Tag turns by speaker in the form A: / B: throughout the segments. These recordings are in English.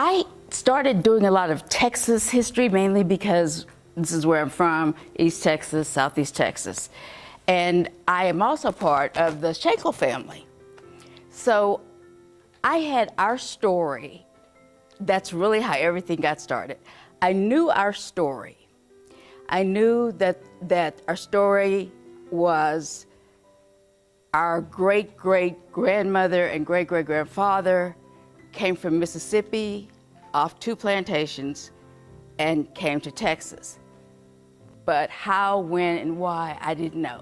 A: I started doing a lot of Texas history, mainly because this is where I'm from, East Texas, Southeast Texas. And I am also part of the Shankle family. So I had our story. That's really how everything got started. I knew our story. I knew that our story was our great-great-grandmother and great-great-grandfather came from Mississippi off 2 plantations and came to Texas. But how, when, and why, I didn't know.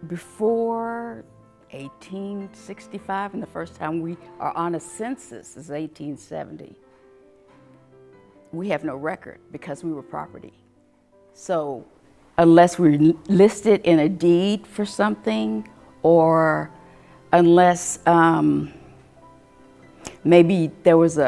A: Before 1865, and the first time we are on a census is 1870, we have no record because we were property. So unless we're listed in a deed for something, or unless maybe there was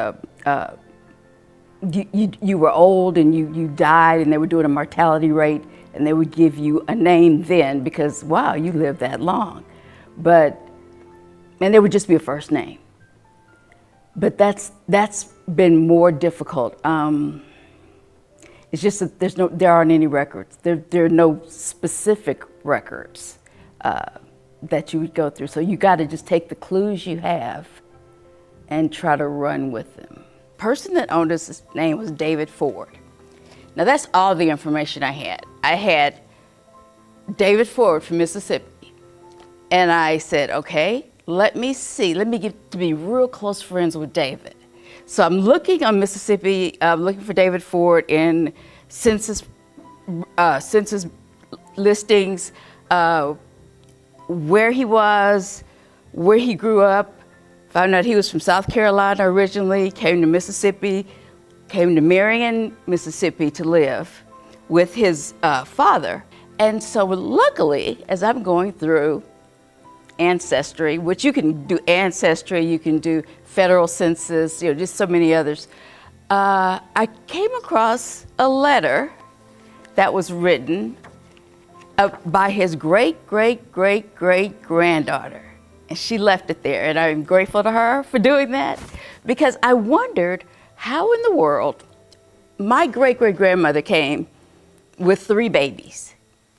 A: you were old and you died and they were doing a mortality rate and they would give you a name then because, wow, you lived that long. And there would just be a first name. But that's been more difficult. It's just that there aren't any records. There are no specific records that you would go through. So you got to just take the clues you have and try to run with them. The person that owned us, his name was David Ford. Now that's all the information I had. I had David Ford from Mississippi. And I said, okay, let me get to be real close friends with David. So I'm looking on Mississippi, looking for David Ford in census listings, where he was, where he grew up. Found out he was from South Carolina originally, came to Mississippi, came to Marion, Mississippi to live with his father. And so luckily, as I'm going through Ancestry, which you can do Ancestry, you can do federal census, just so many others, I came across a letter that was written by his great-great-great-great-granddaughter. And she left it there, and I'm grateful to her for doing that, because I wondered how in the world my great-great-grandmother came with 3 babies.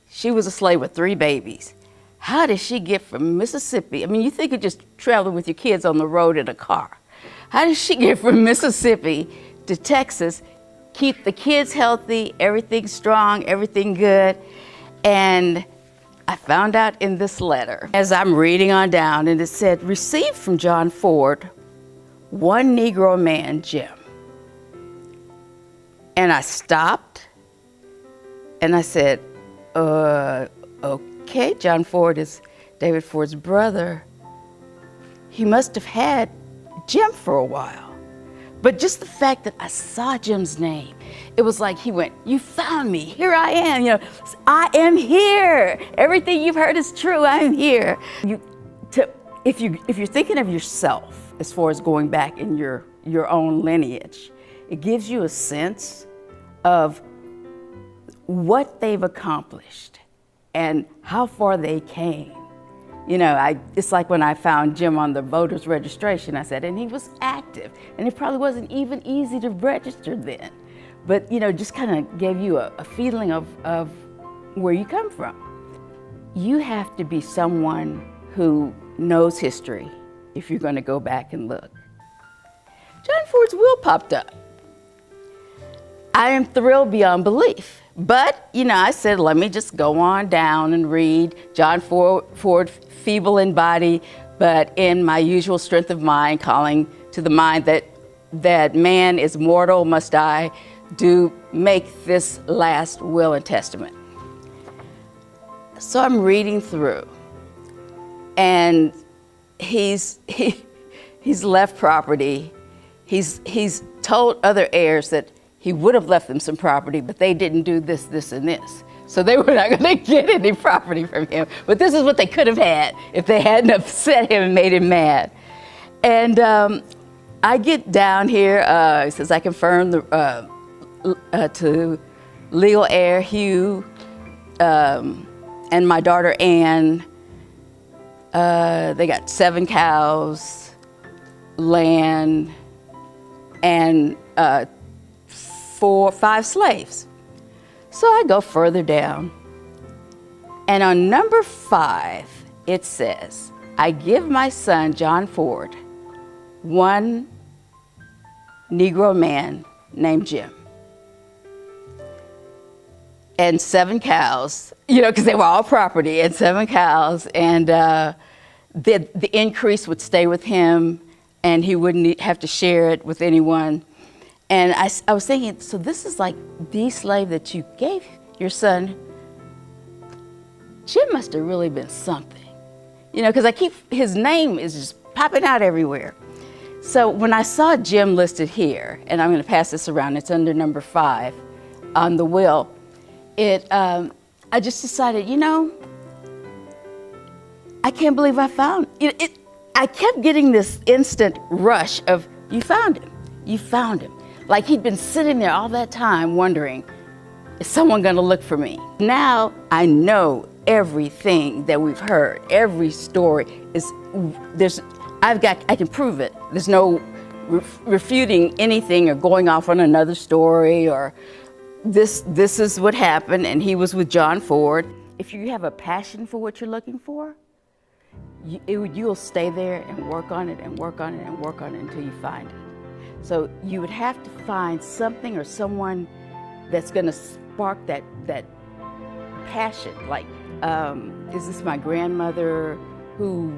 A: She was a slave with 3 babies. How did she get from Mississippi? I mean, you think of just traveling with your kids on the road in a car. How did she get from Mississippi to Texas, keep the kids healthy, everything strong, everything good? And I found out in this letter, as I'm reading on down, and it said, received from John Ford, one Negro man, Jim. And I stopped, and I said, okay, John Ford is David Ford's brother. He must have had Jim for a while. But just the fact that I saw Jim's name, it was like he went, you found me, here I am, I am here. Everything you've heard is true, I am here. If you're thinking of yourself as far as going back in your own lineage, it gives you a sense of what they've accomplished and how far they came. It's like when I found Jim on the voter's registration, I said, and he was active, and it probably wasn't even easy to register then. But, just kind of gave you a feeling of where you come from. You have to be someone who knows history if you're going to go back and look. John Ford's will popped up. I am thrilled beyond belief. But, I said, let me just go on down and read. John Ford, feeble in body, but in my usual strength of mind, calling to the mind that man is mortal, must die, do make this last will and testament. So I'm reading through, and he's left property. He's told other heirs that he would have left them some property, but they didn't do this, this, and this. So they were not going to get any property from him. But this is what they could have had if they hadn't upset him and made him mad. And I get down here, it says I confirm to legal heir Hugh and my daughter Anne. They got 7 cows, land, and 5 slaves. So I go further down, and on number 5, it says, I give my son, John Ford, one Negro man named Jim, and 7 cows, because they were all property, and 7 cows, and the increase would stay with him, and he wouldn't have to share it with anyone. And I was thinking, so this is like the slave that you gave your son. Jim must have really been something, because his name is just popping out everywhere. So when I saw Jim listed here, and I'm going to pass this around, it's under number 5 on the will, I just decided, I can't believe I found it. I kept getting this instant rush of, you found him. Like he'd been sitting there all that time wondering, is someone gonna look for me? Now I know everything that we've heard, every story I can prove it. There's no refuting anything or going off on another story or this is what happened and he was with John Ford. If you have a passion for what you're looking for, you'll stay there and work on it and work on it and work on it until you find it. So you would have to find something or someone that's going to spark that passion. Like, is this my grandmother who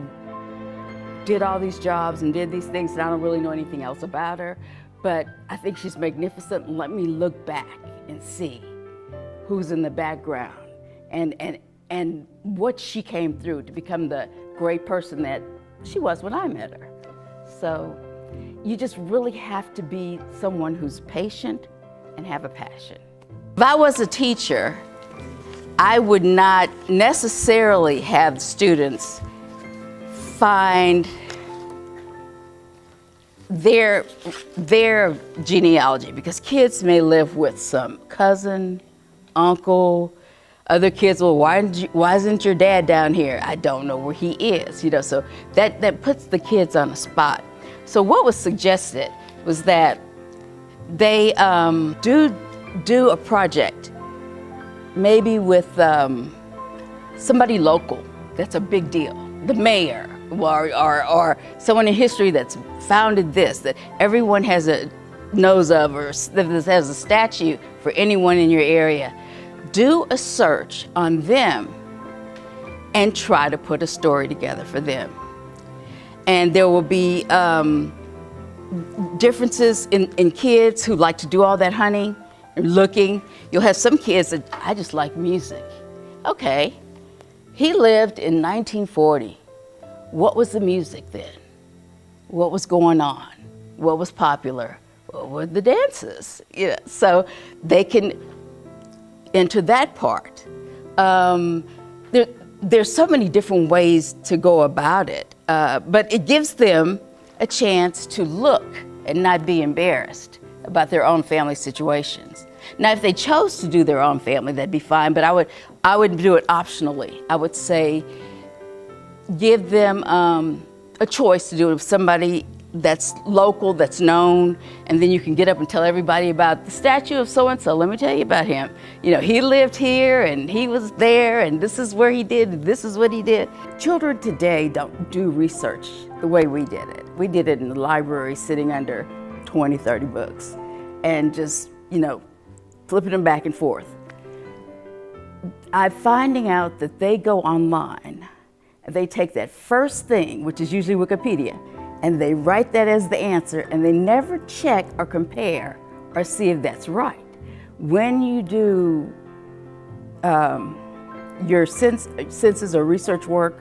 A: did all these jobs and did these things and I don't really know anything else about her, but I think she's magnificent. Let me look back and see who's in the background and what she came through to become the great person that she was when I met her. So you just really have to be someone who's patient and have a passion. If I was a teacher, I would not necessarily have students find their genealogy, because kids may live with some cousin, uncle. Other kids, well, why isn't your dad down here? I don't know where he is, so that puts the kids on the spot. So what was suggested was that they do a project, maybe with somebody local that's a big deal, the mayor, or someone in history that's founded this, that everyone knows of, or that has a statue for anyone in your area. Do a search on them and try to put a story together for them. And there will be differences in kids who like to do all that hunting and looking. You'll have some kids that, I just like music. Okay, he lived in 1940. What was the music then? What was going on? What was popular? What were the dances? So they can enter that part. There's so many different ways to go about it, but it gives them a chance to look and not be embarrassed about their own family situations. Now, if they chose to do their own family, that'd be fine, but I would do it optionally. I would say, give them a choice to do it with somebody that's local, that's known, and then you can get up and tell everybody about the statue of so-and-so. Let me tell you about him. He lived here and he was there and this is where he did, this is what he did. Children today don't do research the way we did it. We did it in the library sitting under 20, 30 books and just, flipping them back and forth. I'm finding out that they go online and they take that first thing, which is usually Wikipedia, and they write that as the answer, and they never check or compare or see if that's right. When you do your census or research work,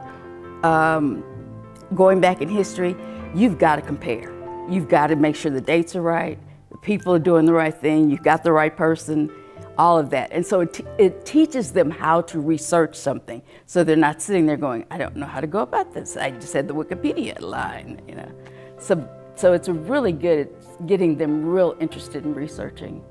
A: going back in history, you've got to compare. You've got to make sure the dates are right, the people are doing the right thing, you've got the right person, all of that. And so it teaches them how to research something, so they're not sitting there going, I don't know how to go about this. I just had the Wikipedia line, So it's really good at getting them real interested in researching.